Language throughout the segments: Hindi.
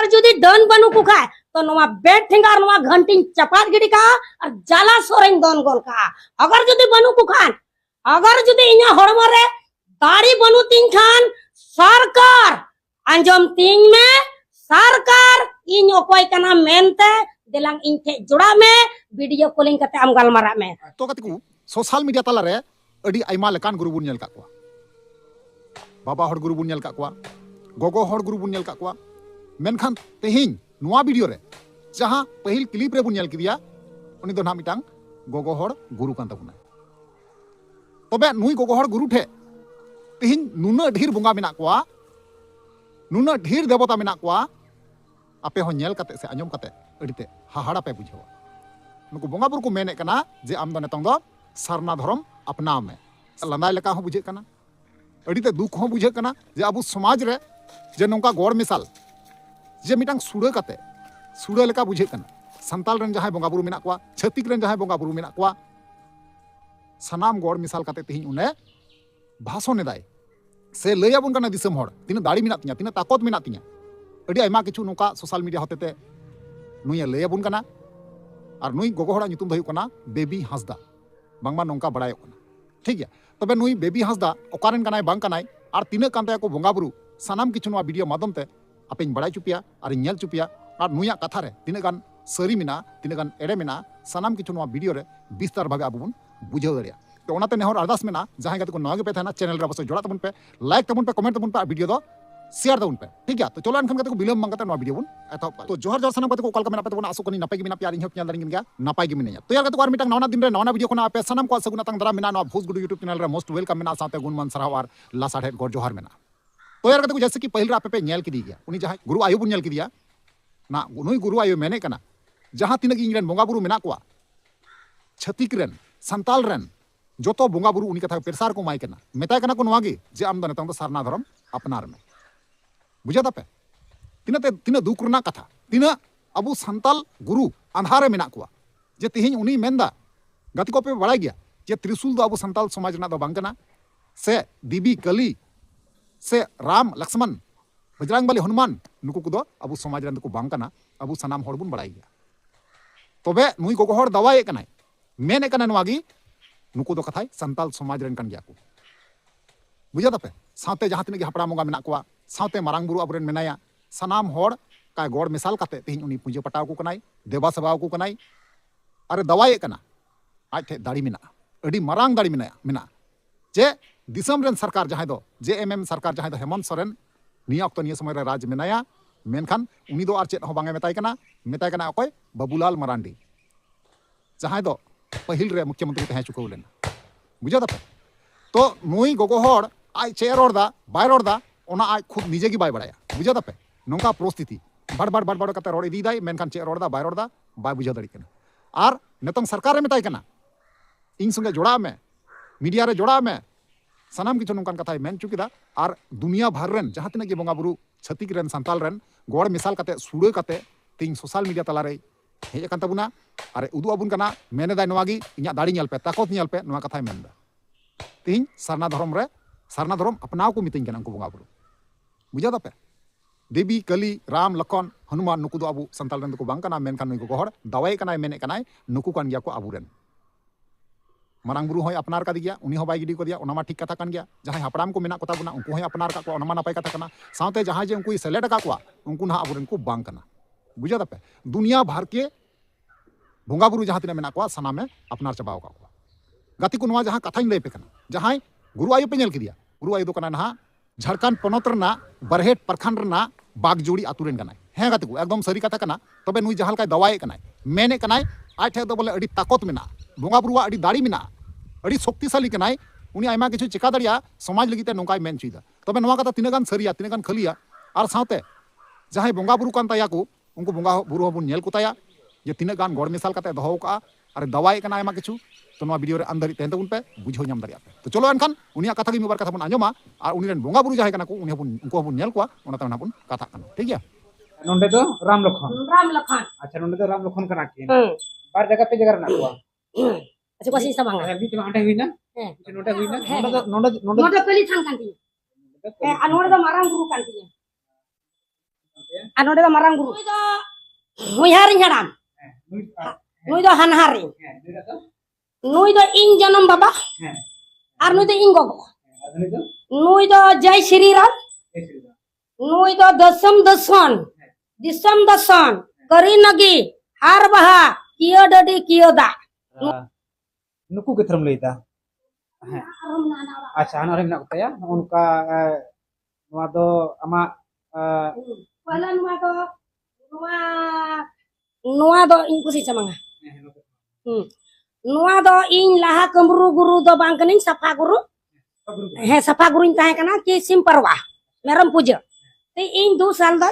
जुदी डन बनू को खाए तो नवा बेड ठेंगार नवा घंटी चपात गिडी का और जाला सोरेन दोन गोल का अगर जुदी बनू को खान अगर जुदी इना हड़मो रे दाढ़ी बनू तीन खान सरकार अंजम तीन में सरकार इन ओकोय कना मेनते दिलांग इनके जुड़ा में वीडियो कॉलिंग कते आम गलमारा में तो कतिकू सोशल मीडिया तला रे अडी आइमा लेकान गुरु बुन नेल काकवा बाबा हड़ गुरु बुन नेल काकवा गोगो हड़ गुरु बुन नेल काकवा मेनखान तेहिं नुआ वीडियो रे जहां पहिल क्लिप रे बुन नेल किदिया उनी दो ना मिटांग गोगो हड़ गुरु कान तबुना तबे नुई गोगो हड़ गुरु ठे तेहिं नुना ढेर बोंगा मेना कोआ नुना ढेर देवता मेना कोआ आपे हो नेल कते से आंजम कते अडिते हाहाड़ा पे बुझावा नुकु बोंगा बुरु को मेने कना जे आम दो नेतों दो सरना धर्म अपना में लंदाय लेका हो बुझे कना अडिते दुख हो बुझे कना जे अबु समाज रे जे नोंका गोड़ मिसाल जे मिटांग सुड़े कते सुड़े लेका बुझे कना संताल रन जहां बोंगा बुरु मेना कोआ छतिक रन जहां बोंगा बुरु मेना कोआ सनाम गोड़ मिसाल कते तेहिं उन्हें भाषण एदाय से लैयाबन कना दिसम हड़ तीना दाड़ी मेना तिया तीना ताकत मेना तिया अडी आयमा किछु नोंका सोशल मीडिया होतेते नुई लैयाबन कना और नुई गोगो हड़ा नितुम दो कना बेबी हांसदा बांगमा नोंका बड़ाय कना ठीक गया तबे नुई बेबी हांसदा ओकारेन कनाय बांग कनाय और तीना कान तया को बोंगा बुरु सनाम किछु नोआ वीडियो माध्यम ते आपेन बड़ाय चुपिया और नेल चुपिया और नुया कथा रे तीना गान सरी मेना तीना गान एड़े मेना सनाम किछु नोआ वीडियो रे विस्तार भाबे आबो बन बुझाव दाड़िया तो ओनाते नेहर अरदास मेना जहां गाते को नवा गे पे थाना चैनल रे अवश्य जोड़ा तबन पे लाइक तबन पे कमेंट तबन पे वीडियो दो शेयर तबन पे ठीक है तो चलो अनखन गाते को बिलम मंगाते नवा वीडियो बन एतो तो जोहर जोहर सनाम गाते को कलका मेना पे तबन आसो कनी नपाय गे मेना प्यार इनहो प्यार दारिंग गया नपाय गे मेना तो यार गाते को आर मिटांग नवा दिन रे नवा वीडियो कोना पे सनाम को सगुना तंग दरा मेना नवा भोज गुडू यूट्यूब चैनल रे मोस्ट वेलकम मेना साथे गुणमान सराव और लासाढे गोर जोहर मेना तो यार गाते को जैसे कि पहिल रे पे नेल किदी गया उनी जहां गुरु आयु बुन नेल किदिया ना नुई गुरु आयु मेने कना जहां तिनक इंग रेन बोंगा बुरु मेना कोआ छतिक रेन संताल रेन जोतो बोंगा बुरु उनी कथा पेरसार को माय कना मेताय कना को नवागी जे आम दो नेतों सरना धर्म अपनार में बुझा तापे तीना दुख रना कथा तीना अबु संताल गुरु अंधारे मेना कोआ जे तिहिं उनी मेंदा गति को पे बड़ा गया जे त्रिशूल दो अबु संताल समाज रना दो बांग कना से देवी कली से राम लक्ष्मण बजरंगबली हनुमान नुकु को दो अबु समाज रन को बांग कना अबु सनाम हड़ बुन बड़ाई गया तबे नुई गोगो हड़ दवाए कनाय मेने कना नवागी नुकु दो कथाय संताल समाज रन कन गया को बुझा तापे साथे जहां तिनगे हपड़ा मोगा मेना कोआ साथे मारांग बुरु अबरेन मेनाया सनाम हड़ का गोड़ मिसाल काते तेहिं उनी पूजा पटाव को कनाय देवा सेवाव को कनाय अरे दवाए कना आज ठे दाड़ी मेना अडी मारांग दाड़ी मेना जे दिसम रेन सरकार जहां दो जेएमएम सरकार जहां दो हेमंत सोरेन निया अक्तो निया समय रे राज मेनाया मेनखान उनी दो आर चेत हो बांगे मेताय कना अकोय बाबूलाल मरांडी जहां दो पहिल रे मुख्यमंत्री तहे चुकाव लेना बुझा तापे तो नुई गोगो हड़ आज चे रोड़ा बाय रोड़ा ओना आज खुद निजे की बाय बड़ाया बुझा तापे नोंका परिस्थिति बड़ कते रोड़ इदी दाय मेनखान चे रोड़ा बाय बुझा दाड़ी कना आर नेतों सरकार रे मेताय कना इन संगे जोड़ा में मीडिया रे जोड़ा में सनाम किछु नोंकान कथाय मेन चुकिदा आर दुनिया भर रेन जहां तिना के बोंगा बुरु छतिक रेन संताल रेन गोड़ मिसाल कते सुड़े कते तीन सोशल मीडिया तला रे हेज अकान तबुना अरे उदु अबुन कना मेने दाय नवागी इन्या दाड़ी नेल पे ताकत नेल पे नवा कथाय मेनदा तिहिं सरना धर्म अपनाव को मितिंग कना उनको बोंगा बुरु बुझा तापे देवी कली राम लखन हनुमान नुकु दो अबु संताल रेन को बांग कना मेनखान नुई को हड़ दवाई कनाय मेने कनाय नुकु कान गया को अबुरेन मारांग बुरु होय अपनार का दिया उनी हो बाय गिडी को दिया ओनामा ठीक कथा कान गया जहां हपड़ाम को मेना कोता बुना उनको होय अपनार का को ओनामा नापाय कथा कना साथे जहां जे उनको सेलेक्ट का को उनको ना अबुरेन को बांग कना बुझा तापे दुनिया भर के बोंगा बुरु जहां तिना मेना को सना में अपनार चबाव का गति को नवा जहां कथा लय पे कना जहां गुरु आयु पे नेल किदिया गुरु आयु दो कना ना झारखंड पनत रना बरहेट प्रखंड रना बागजोड़ी आतुरेन कना हे गति को एकदम सरी कथा कना तबे नुई जहां का दवाए कना मेने कना आज ठे दो बोले अडी ताकत मेना बोंगा बुरुआ अडी दाड़ी मेना अडी शक्तिशाली कना उनी आयमा किछु चिका दाड़िया समाज लगिते नोंकाय मेन चुइदा तबे नवा कथा तिना गान सरिया तिना गान खलिया आर साथे जहां बोंगा बुरु कान ताया को उनको बोंगा बुरु हबुन नेल कोताया जे तिना गान गोड़ मिसाल कते दोहो का अरे दवाए कना आयमा किछु तो नवा वीडियो रे अंदर तेन तबुन पे बुझो नाम दाड़िया पे तो चलो एनखान उनिया कथा गी मिबार कथा बन आंजमा और उनी रेन बोंगा बुरु जहां कना को उनी हबुन उनको हबुन नेल कोआ ओना तना हबुन कथा कना ठीक गया नोंडे दो राम लखन अच्छा नोंडे दो राम लखन कना के बार जगह पे जगह रना कोआ अच्छा कोसी समंगा अभी तो आटे हुई ना नोंडे हुई ना नोंडे पहली थान कांती ए अनोड़ the Marang Guru Kanti ar node do marang guru do huyharing haram nui do hanharing nui do ing janam baba ar nui do ing gogo nui do jai shri ram nui do dasam dasan kari nagi har baha kiyo dadi kiyo da नुकु के थरम लेता अच्छा हना रे मेना कतया उनका नवा दो अमा pala nua do ing kusi samanga nua do ing laha kemburu guru do bang kening sapa guru sapa guru ing tahe kana ki sim parwa meram puja te ing 2 साल do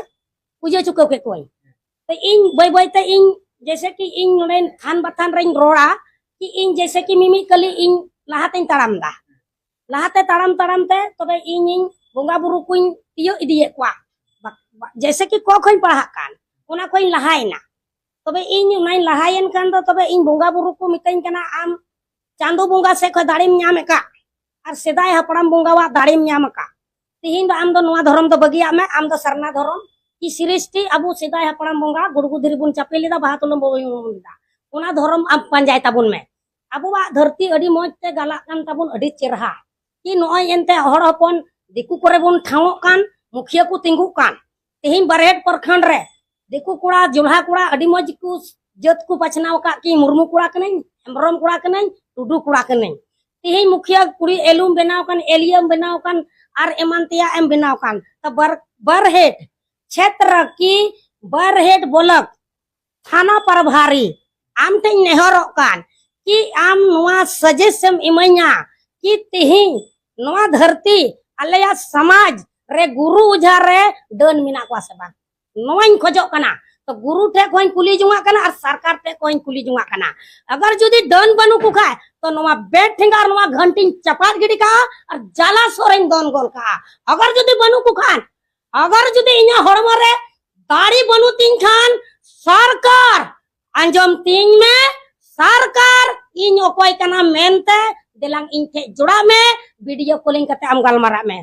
puja cukup ke koi te ing boy te ing जैसे कि ing ren khan batan ring roda कि ing जैसे कि मिमी कली ing lahate taram da lahate taram te tobe ing bonga buru kuin tiyo idie kwa जैसे कि को खोई पढ़ा कान उना खोई लहायना तबे इन नाइन लहायन कान दो तबे इन बोंगा बुरु को मितैन कना आम चांदो बोंगा से खो दाड़ीम ᱧᱟᱢ का और सेदाय हपड़ाम बोंगा वा दाड़ीम ᱧᱟᱢ का तिहिन दो आम दो नवा धर्म दो बगिया में आम दो सरना धर्म की सृष्टि अबु सेदाय हपड़ाम बोंगा गुड़गु धीरी बुन चापे लेदा बाहा तुलम बोदा उना धर्म आम पंजाय ताबुन में अबु वा धरती अडी मोज ते गाला कान ताबुन अडी चेरहा कि नय एनते हड़ हपन दिकु करे बुन ठावो कान मुखिया को तिंगु कान तिहिन बरहेट प्रखंड रे दिकु कुड़ा जुल्हा कुड़ा अडी मज को जत को पछनाव का की मुर्मू कुड़ा कने हेमरम कुड़ा कने टुडू कुड़ा कने तिहिन मुखिया कुड़ी एलुम बनाव कान एलियम बनाव कान आर एमानतिया एम बनाव कान त बरहेट क्षेत्र की बरहेट बोलक थाना प्रभारी आम ते नेहरो कान कि आम नुआ सजेशन इमैया कि तिहिन नुआ धरती आलेया समाज रे गुरु उझा रे डन मिना को सेबा नोइन खोजो कना तो गुरु ठे कोइन कुली जुंगा कना और सरकार पे कोइन कुली जुंगा कना अगर जुदी डन बनु को खाए तो नोवा बेट ठेंगार नोवा घंटी चपात गिडी का और जाला सोरेन दोन गोल का अगर जुदी बनु को खान अगर जुदी इना हड़मो रे दाढ़ी बनु तीन खान सरकार अंजम तीन में सरकार इन ओकोय कना मेनते दिलांग इनके जुड़ा में वीडियो कॉलिंग करते आम गलमारा में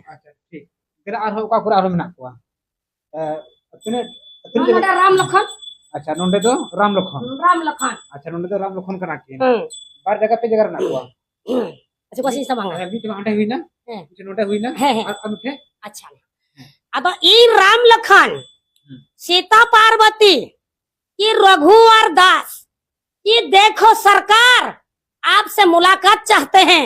तेरा आर हो का पूरा आर मेना को तने नोडे राम लखन अच्छा नोंडे दो राम लखन अच्छा नोंडे दो राम लखन कना के बार जगह पे जगह ना को अच्छा कोसी सबंगा बीच में अंडे हुई ना बीच नोंडे हुई ना और अनुठे अच्छा अब ई राम लखन सीता पार्वती की रघुवर दास की देखो सरकार आपसे मुलाकात चाहते हैं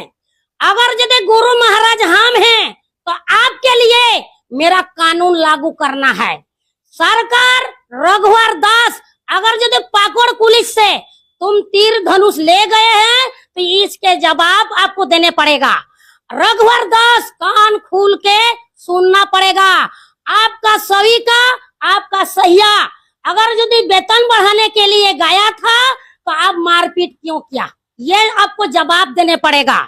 अगर यदि गुरु महाराज हम हैं तो आपके लिए मेरा कानून लागू करना है सरकार रघुवर दास अगर यदि पाकोड़ पुलिस से तुम तीर धनुष ले गए हैं तो इसके जवाब आपको देने पड़ेगा रघुवर दास कान खोल के सुनना पड़ेगा आपका सभी का आपका सहिया अगर यदि वेतन बढ़ाने के लिए गया था तो आप मारपीट क्यों किया ये आपको जवाब देने पड़ेगा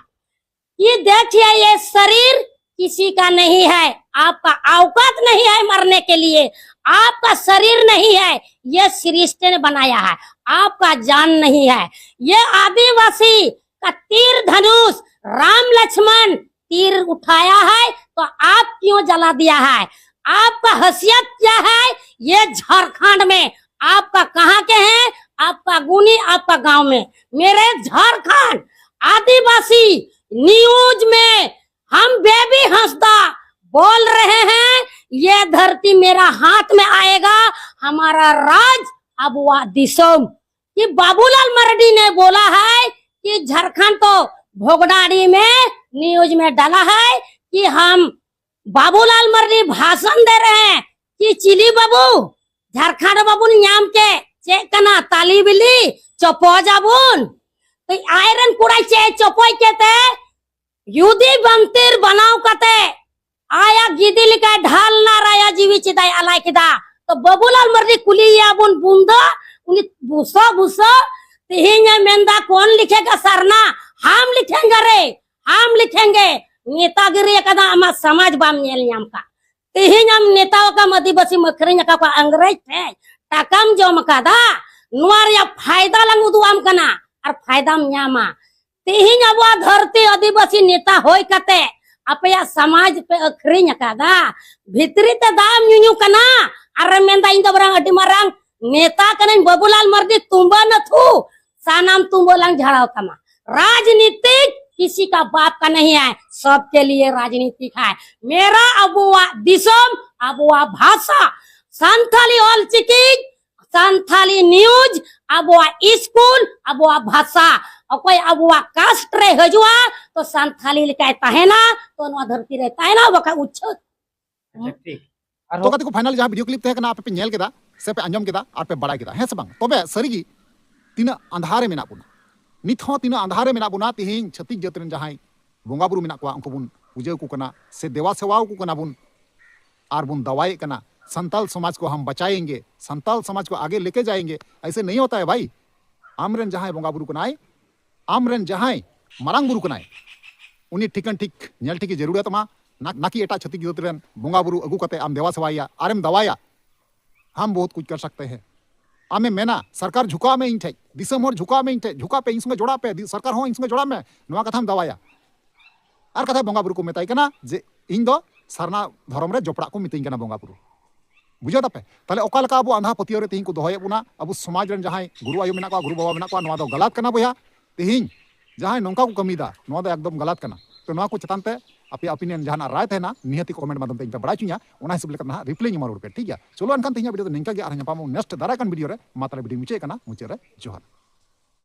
ये देखिए ये शरीर किसी का नहीं है आपका औकात नहीं है मरने के लिए आपका शरीर नहीं है ये सृष्टि ने बनाया है आपका जान नहीं है ये आदिवासी का तीर धनुष राम लक्ष्मण तीर उठाया है तो आप क्यों जला दिया है आपका हैसियत क्या है ये झारखंड में आपका कहाँ के हैं आपका गुनी आपका गांव में मेरे झारखंड आदिवासी न्यूज में हम बेबी हंसदा बोल रहे हैं ये धरती मेरा हाथ में आएगा हमारा राज अब वह दिसम कि बाबूलाल मराठी ने बोला है कि झारखंड तो भोगडाड़ी में न्यूज में डाला है कि हम बाबूलाल मराठी भाषण दे रहे हैं कि चिली बाबू झारखंड बाबू नाम के चेकना ताली बिली चपो जाबुन तो आयरन कुड़ाई चे चपोई केते युदी बंतिर बनाव कते आया गिदी लिका ढाल ना राया जीवी चिदाय अलाय किदा तो बाबूलाल मराठी कुलिया बुन बुंदा उनी भूसा भूसा तिहिंगा मेंदा कौन लिखेगा सरना हम लिखेंगे रे हम लिखेंगे नेतागिरी कदा अमा समाज बाम नेल नाम का तिहिंगा नेताओं का मदिबसी मखरिंग का अंग्रेज थे टाकम जम कदा नुआर या फायदा लंग उदुआम कना और फायदा न्यामा तिहिंग अब धरती आदिवासी नेता होय कते अपया समाज पे अखरिंग कदा भितरी ते दाम न्यू कना अरे मेंदा इन बरंग अड्डी मारंग नेता कनेन बाबूलाल मर्दी तुम्बा न थू सानाम तुम्बोलांग झाड़ाव तमा राजनीतिक किसी का बाप का नहीं है, सबके लिए राजनीतिक है। मेरा अबुआ दिसम अबुआ भाषा संथाली ऑल चिकिज संथाली न्यूज अबुआ स्कूल अबुआ भाषा अकोय अबुआ कास्ट रे हजुआ तो संथाली लिखाय तहेना तो नवा धरती रे तहेना बका उच्छत अच्छा ठीक तो कते को फाइनल जहां वीडियो क्लिप तहे कना आपे पे नेल केदा से पे अंजम केदा और पे बड़ा केदा हे से बांग तबे सरीगी तीना अंधारे मेना बुना नित हो तीना अंधारे मेना बुना तिहिं छत्तीस जतरन जहां बोंगा बुरु मेना को उनको बुन पूजा को कना से देवा सेवाओं को कना बुन आर बुन दवाई कना संताल समाज को हम बचाएंगे, संताल समाज को आगे लेके जाएंगे। ऐसे नहीं होता है भाई। आमरन जहां बोंगा बुरु कनाय आमरन जहां मरांग बुरु कनाय उनी ठिकन ठिक नेल ठिक जरूरत मा नाकी एटा छत्तीस जतरन बोंगा बुरु अगु कते आम देवा सेवाया आरम दवाया हम बहुत कुछ कर सकते हैं। आमे मेना सरकार झुका में इन ठे दिसम और झुका में इन ठे झुका पे इंसंगे जोड़ा पे सरकार हो इंसंगे जोड़ा में नवा कथा हम दवाया और कथा बोंगा बुरु को मेताई कना जे इन दो सरना धर्म रे जोपड़ा को मितिंग कना बोंगा बुरु बुझा तापे ताले ओका लका अबो आंधा पतियो रे तिहिं को दोहय बुना अबो समाज रन जहां गुरु आयु मेना को गुरु बाबा मेना को नवा दो गलत कना बया तिहिं जहां नोंका को कमीदा नवा दो एकदम गलत कना तो नवा को चतान पे अपे ओपिनियन जहां राय थे निहति कमेंट माध्यम ते इन पे बड़ा चुया ओना हिसाब लेकर ना रिप्लाई मारो पे ठीक है। चलो अनकान तिहिं वीडियो तो निंका गे आर नेक्स्ट दारा कन वीडियो रे मातले वीडियो मुचे कना मुचे रे जोहार।